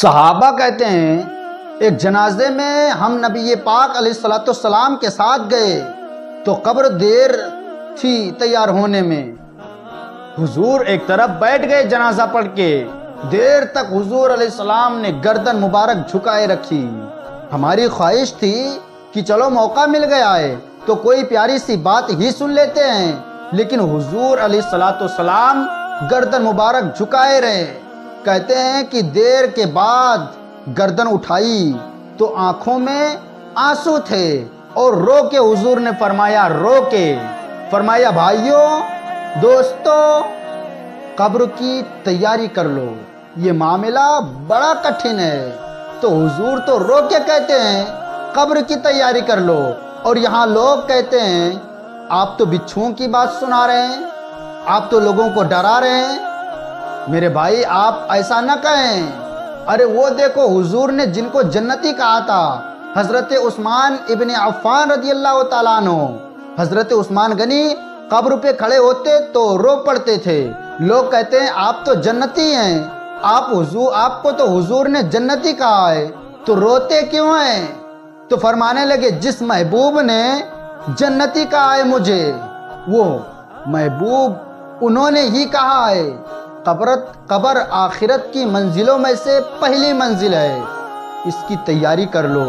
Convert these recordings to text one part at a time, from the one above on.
صحابہ کہتے ہیں ایک جنازے میں ہم نبی پاک علیہ الصلوۃ والسلام کے ساتھ گئے تو قبر دیر تھی تیار ہونے میں۔ حضور ایک طرف بیٹھ گئے جنازہ پڑھ کے، دیر تک حضور علیہ السلام نے گردن مبارک جھکائے رکھی۔ ہماری خواہش تھی کہ چلو موقع مل گیا ہے تو کوئی پیاری سی بات ہی سن لیتے ہیں، لیکن حضور علیہ الصلوۃ والسلام گردن مبارک جھکائے رہے۔ کہتے ہیں کہ دیر کے بعد گردن اٹھائی تو آنکھوں میں آنسو تھے اور رو کے حضور نے فرمایا بھائیوں دوستو قبر کی تیاری کر لو، یہ معاملہ بڑا کٹھن ہے۔ تو حضور تو رو کے کہتے ہیں قبر کی تیاری کر لو، اور یہاں لوگ کہتے ہیں آپ تو بچھوؤں کی بات سنا رہے ہیں، آپ تو لوگوں کو ڈرا رہے ہیں۔ میرے بھائی آپ ایسا نہ کہیں۔ ارے وہ دیکھو حضور نے جن کو جنتی کہا تھا، حضرت عثمان ابن عفان رضی اللہ تعالیٰ عنہ، حضرت عثمان غنی قبر پہ کھڑے ہوتے تو رو پڑتے تھے۔ لوگ کہتے ہیں آپ تو جنتی ہیں، آپ کو تو حضور نے جنتی کہا ہے تو روتے کیوں ہیں؟ تو فرمانے لگے جس محبوب نے جنتی کہا ہے مجھے، وہ محبوب انہوں نے ہی کہا ہے قبر آخرت کی منزلوں میں سے پہلی منزل ہے، اس کی تیاری کر لو۔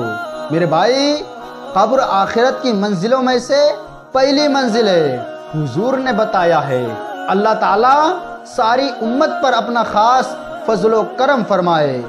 میرے بھائی قبر آخرت کی منزلوں میں سے پہلی منزل ہے، حضور نے بتایا ہے۔ اللہ تعالیٰ ساری امت پر اپنا خاص فضل و کرم فرمائے۔